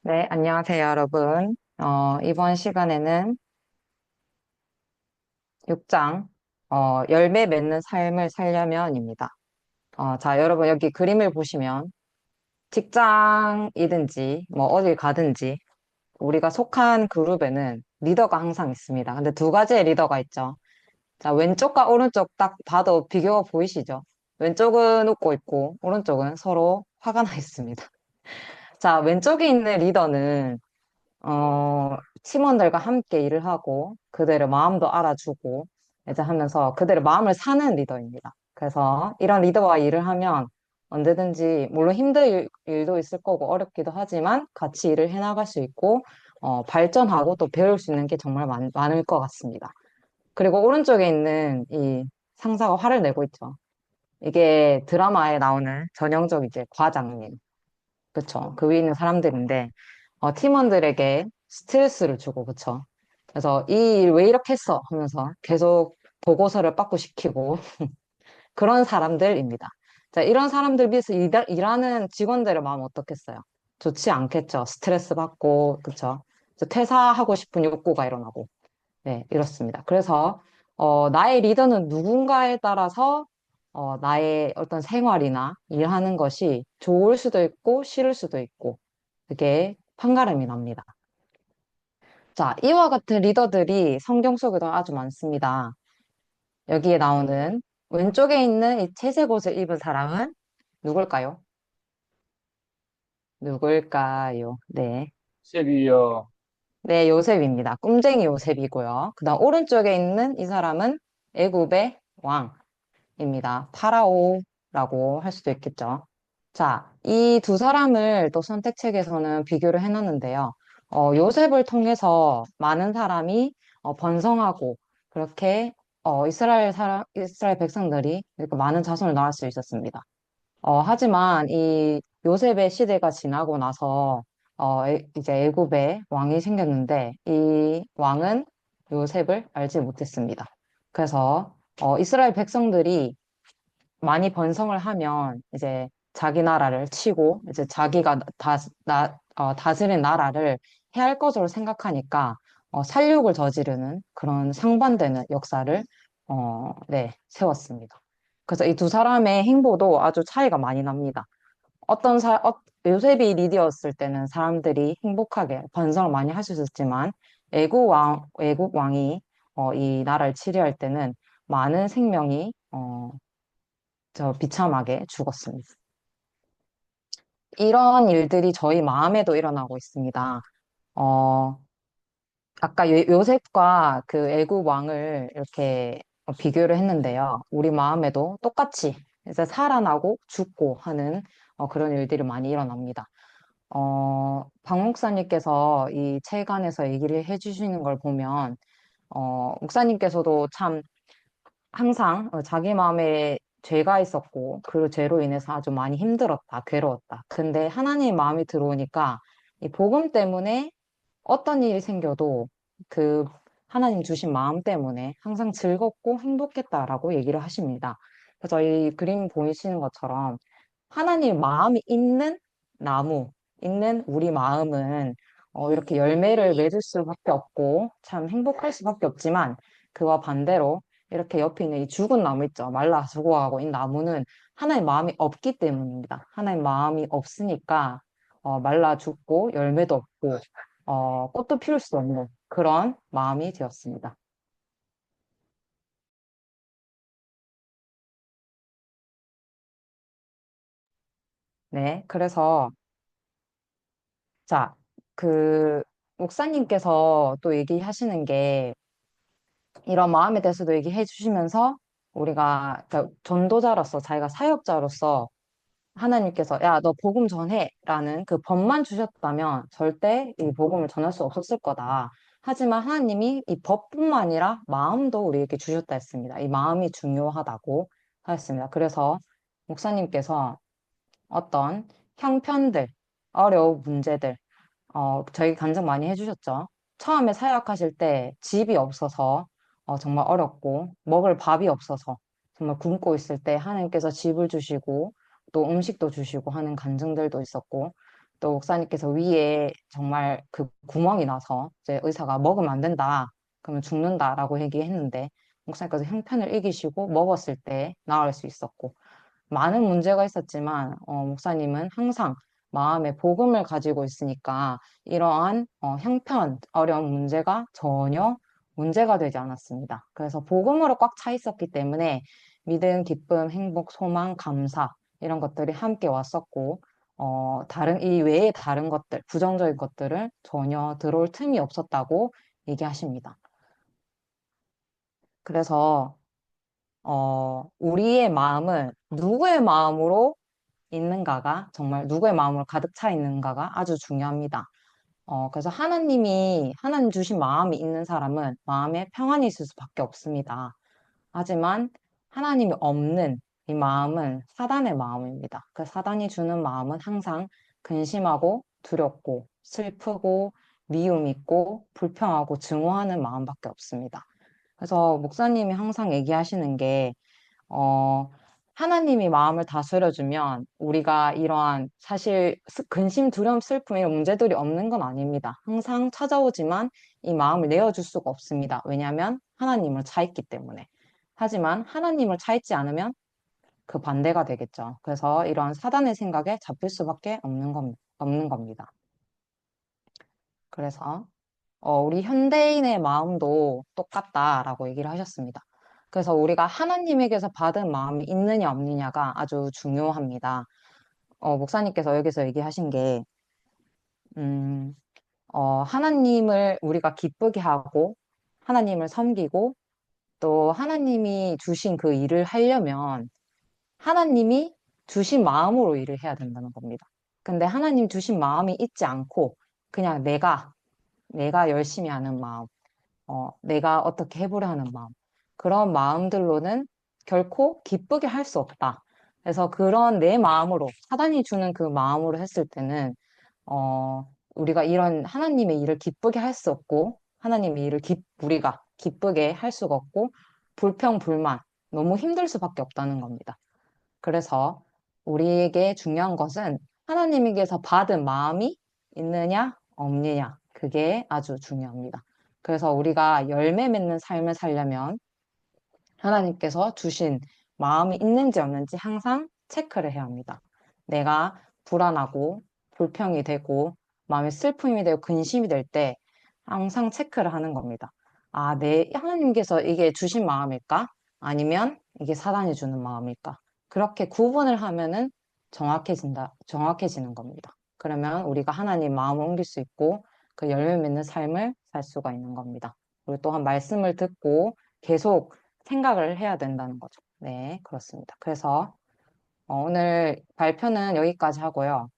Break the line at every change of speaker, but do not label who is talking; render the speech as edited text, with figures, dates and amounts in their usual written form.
네, 안녕하세요, 여러분. 이번 시간에는 6장, 열매 맺는 삶을 살려면입니다. 자, 여러분, 여기 그림을 보시면 직장이든지, 뭐, 어딜 가든지, 우리가 속한 그룹에는 리더가 항상 있습니다. 근데 두 가지의 리더가 있죠. 자, 왼쪽과 오른쪽 딱 봐도 비교가 보이시죠? 왼쪽은 웃고 있고, 오른쪽은 서로 화가 나 있습니다. 자, 왼쪽에 있는 리더는 팀원들과 함께 일을 하고 그들의 마음도 알아주고 이제 하면서 그들의 마음을 사는 리더입니다. 그래서 이런 리더와 일을 하면 언제든지 물론 힘든 일도 있을 거고 어렵기도 하지만 같이 일을 해나갈 수 있고 발전하고 또 배울 수 있는 게 정말 많을 것 같습니다. 그리고 오른쪽에 있는 이 상사가 화를 내고 있죠. 이게 드라마에 나오는 전형적 이제 과장님. 그쵸. 그 위에 있는 사람들인데, 팀원들에게 스트레스를 주고, 그쵸. 그래서 이 일 왜 이렇게 했어? 하면서 계속 보고서를 빠꾸시키고 그런 사람들입니다. 자, 이런 사람들 비해서 일하는 직원들의 마음 어떻겠어요? 좋지 않겠죠. 스트레스 받고, 그쵸. 그래서 퇴사하고 싶은 욕구가 일어나고, 네, 이렇습니다. 그래서, 나의 리더는 누군가에 따라서, 나의 어떤 생활이나 일하는 것이 좋을 수도 있고, 싫을 수도 있고, 그게 판가름이 납니다. 자, 이와 같은 리더들이 성경 속에도 아주 많습니다. 여기에 나오는 왼쪽에 있는 이 채색 옷을 입은 사람은 누굴까요? 누굴까요? 네.
셉이요.
네, 요셉입니다. 꿈쟁이 요셉이고요. 그 다음 오른쪽에 있는 이 사람은 애굽의 왕입니다. 파라오라고 할 수도 있겠죠. 자, 이 두 사람을 또 선택책에서는 비교를 해놨는데요. 요셉을 통해서 많은 사람이 번성하고 그렇게 이스라엘 백성들이 이렇게 많은 자손을 낳을 수 있었습니다. 하지만 이 요셉의 시대가 지나고 나서 이제 애굽에 왕이 생겼는데 이 왕은 요셉을 알지 못했습니다. 그래서 이스라엘 백성들이 많이 번성을 하면 이제 자기 나라를 치고 이제 자기가 다스린 나라를 해할 것으로 생각하니까 살육을 저지르는 그런 상반되는 역사를 네, 세웠습니다. 그래서 이 두 사람의 행보도 아주 차이가 많이 납니다. 요셉이 리디였을 때는 사람들이 행복하게 번성을 많이 할 수 있었지만 애국 왕이 이 나라를 치리할 때는 많은 생명이 비참하게 죽었습니다. 이런 일들이 저희 마음에도 일어나고 있습니다. 어, 아까 요셉과 그 애국 왕을 이렇게 비교를 했는데요. 우리 마음에도 똑같이 이제 살아나고 죽고 하는 그런 일들이 많이 일어납니다. 박 목사님께서 이 책 안에서 얘기를 해주시는 걸 보면, 목사님께서도 참 항상 자기 마음에 죄가 있었고 그 죄로 인해서 아주 많이 힘들었다, 괴로웠다. 근데 하나님 마음이 들어오니까 이 복음 때문에 어떤 일이 생겨도 그 하나님 주신 마음 때문에 항상 즐겁고 행복했다라고 얘기를 하십니다. 그래서 이 그림 보이시는 것처럼 하나님 마음이 있는 나무, 있는 우리 마음은 이렇게 열매를 맺을 수밖에 없고 참 행복할 수밖에 없지만 그와 반대로 이렇게 옆에 있는 이 죽은 나무 있죠. 말라 죽어가고 이 나무는 하나님 마음이 없기 때문입니다. 하나님 마음이 없으니까 말라 죽고 열매도 없고 꽃도 피울 수 없는 그런 마음이 되었습니다. 네, 그래서 자, 그 목사님께서 또 얘기하시는 게 이런 마음에 대해서도 얘기해 주시면서 우리가 그러니까 전도자로서 자기가 사역자로서 하나님께서 야, 너 복음 전해라는 그 법만 주셨다면 절대 이 복음을 전할 수 없었을 거다. 하지만 하나님이 이 법뿐만 아니라 마음도 우리에게 주셨다 했습니다. 이 마음이 중요하다고 하였습니다. 그래서 목사님께서 어떤 형편들, 어려운 문제들, 저희 간증 많이 해주셨죠. 처음에 사역하실 때 집이 없어서 정말 어렵고 먹을 밥이 없어서 정말 굶고 있을 때 하나님께서 집을 주시고 또 음식도 주시고 하는 간증들도 있었고 또 목사님께서 위에 정말 그 구멍이 나서 이제 의사가 먹으면 안 된다. 그러면 죽는다라고 얘기했는데 목사님께서 형편을 이기시고 먹었을 때 나을 수 있었고 많은 문제가 있었지만 목사님은 항상 마음에 복음을 가지고 있으니까 이러한 형편, 어려운 문제가 전혀 문제가 되지 않았습니다. 그래서 복음으로 꽉 차 있었기 때문에 믿음, 기쁨, 행복, 소망, 감사 이런 것들이 함께 왔었고 다른 이 외에 다른 것들, 부정적인 것들을 전혀 들어올 틈이 없었다고 얘기하십니다. 그래서 우리의 마음은 누구의 마음으로 있는가가 정말 누구의 마음으로 가득 차 있는가가 아주 중요합니다. 그래서 하나님 주신 마음이 있는 사람은 마음에 평안이 있을 수밖에 없습니다. 하지만 하나님이 없는 이 마음은 사단의 마음입니다. 그 사단이 주는 마음은 항상 근심하고 두렵고 슬프고 미움 있고 불평하고 증오하는 마음밖에 없습니다. 그래서 목사님이 항상 얘기하시는 게 어, 하나님이 마음을 다스려주면 우리가 이러한 사실 근심, 두려움, 슬픔 이런 문제들이 없는 건 아닙니다. 항상 찾아오지만 이 마음을 내어줄 수가 없습니다. 왜냐하면 하나님을 차있기 때문에. 하지만 하나님을 차있지 않으면 그 반대가 되겠죠. 그래서 이러한 사단의 생각에 잡힐 수밖에 없는 겁니다. 그래서 우리 현대인의 마음도 똑같다라고 얘기를 하셨습니다. 그래서 우리가 하나님에게서 받은 마음이 있느냐 없느냐가 아주 중요합니다. 목사님께서 여기서 얘기하신 게, 음, 하나님을 우리가 기쁘게 하고, 하나님을 섬기고, 또 하나님이 주신 그 일을 하려면 하나님이 주신 마음으로 일을 해야 된다는 겁니다. 근데 하나님 주신 마음이 있지 않고, 그냥 내가 열심히 하는 마음, 내가 어떻게 해보려 하는 마음. 그런 마음들로는 결코 기쁘게 할 수 없다. 그래서 그런 내 마음으로, 사단이 주는 그 마음으로 했을 때는, 우리가 이런 하나님의 일을 기쁘게 할 수 없고, 하나님의 일을 우리가 기쁘게 할 수가 없고, 불평, 불만, 너무 힘들 수밖에 없다는 겁니다. 그래서 우리에게 중요한 것은 하나님에게서 받은 마음이 있느냐, 없느냐. 그게 아주 중요합니다. 그래서 우리가 열매 맺는 삶을 살려면 하나님께서 주신 마음이 있는지 없는지 항상 체크를 해야 합니다. 내가 불안하고 불평이 되고 마음에 슬픔이 되고 근심이 될 때 항상 체크를 하는 겁니다. 아, 하나님께서 이게 주신 마음일까? 아니면 이게 사단이 주는 마음일까? 그렇게 구분을 하면은 정확해지는 겁니다. 그러면 우리가 하나님 마음을 옮길 수 있고 그 열매 맺는 삶을 살 수가 있는 겁니다. 그리고 또한 말씀을 듣고 계속 생각을 해야 된다는 거죠. 네, 그렇습니다. 그래서 오늘 발표는 여기까지 하고요.